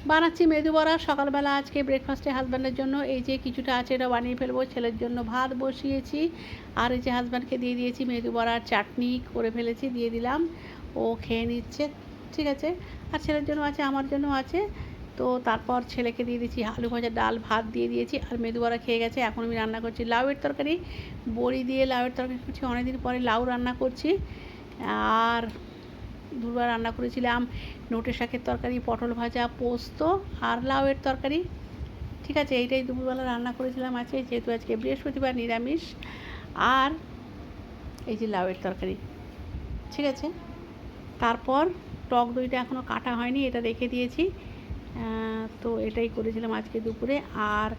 বানাচ্ছি মেদু বড়া সকালবেলা আজকে ব্রেকফাস্টে হাজব্যান্ডের জন্য। এই যে কিছুটা আছে এটা বানিয়ে ফেলবো। ছেলের জন্য ভাত বসিয়েছি আর এই যে হাজব্যান্ডকে দিয়ে দিয়েছি মেদু বড়ার চাটনি করে ফেলেছি, দিয়ে দিলাম, ও খেয়ে নিচ্ছে। ঠিক আছে, আর ছেলের জন্য আছে, আমার জন্য আছে। তো তারপর ছেলেকে দিয়ে দিয়েছি আলু ভাজা, ডাল ভাত দিয়ে দিয়েছি, আর মেদু বড়া খেয়ে গেছে। এখন আমি রান্না করছি লাউয়ের তরকারি, বড়ি দিয়ে লাউয়ের তরকারি করছি। অনেকদিন পরে লাউ রান্না করছি। আর দুবার রান্না করেছিলাম নোটে শাকের তরকারি, পটল ভাজা, পোস্ত আর লাউয়ের তরকারি। ঠিক আছে, এইটাই দুপুরবেলা রান্না করেছিলাম আছে, যেহেতু আজকে বৃহস্পতিবার নিরামিষ। আর এই যে লাউয়ের তরকারি। ঠিক আছে, তারপর টক দইটা এখনও কাটা হয়নি, এটা রেখে দিয়েছি। তো এটাই করেছিলাম আজকে দুপুরে। আর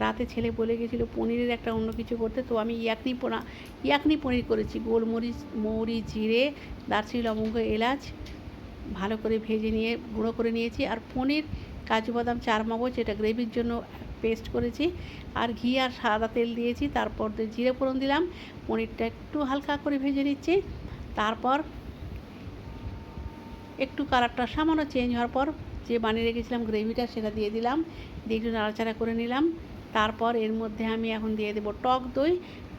রাতে ছেলে বলে গেছিলো পনিরের একটা অন্য কিছু করতে, তো আমি ইয়াকনি পনির করেছি। গোলমরিচ, মৌরি, জিরে, দারচিনি, লবঙ্গ, এলাচ ভালো করে ভেজে নিয়ে গুঁড়ো করে নিয়েছি। আর পনির, কাজু বাদাম, চারমগজ এটা গ্রেভির জন্য পেস্ট করেছি। আর ঘি আর সাদা তেল দিয়েছি। তারপর জিরে ফোড়ন দিলাম, পনিরটা একটু হালকা করে ভেজে নিচ্ছি। তারপর একটু কালারটা সামান্য চেঞ্জ হওয়ার পর যে বানিয়ে রেখেছিলাম গ্রেভিটা সেটা দিয়ে দিলাম, দিয়ে একটু নাড়াচাড়া করে নিলাম। তারপর এর মধ্যে আমি এখন দিয়ে দেবো টক দই,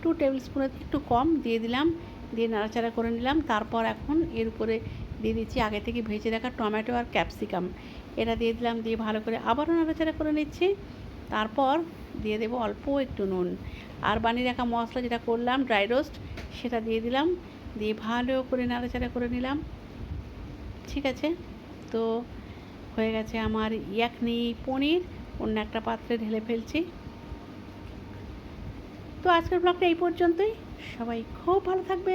2 টেবিল স্পুনের একটু কম দিয়ে দিলাম, দিয়ে নাড়াচাড়া করে নিলাম। তারপর এখন এর উপরে দিয়ে দিচ্ছি আগে থেকে ভেজে রাখা টমেটো আর ক্যাপসিকাম, এটা দিয়ে দিলাম, দিয়ে ভালো করে আবারও নাড়াচাড়া করে নিচ্ছি। তারপর দিয়ে দেবো অল্প একটু নুন, আর বানিয়ে রাখা মশলা যেটা করলাম ড্রাই রোস্ট সেটা দিয়ে দিলাম, দিয়ে ভালো করে নাড়াচাড়া করে নিলাম। ঠিক আছে, তো হয়ে গেছে আমার ইয়াকনি পনির। অন্য একটা পাত্রে ঢেলে ফেলছি। তো আজকের ব্লগটা এই পর্যন্তই। সবাই খুব ভালো থাকবে।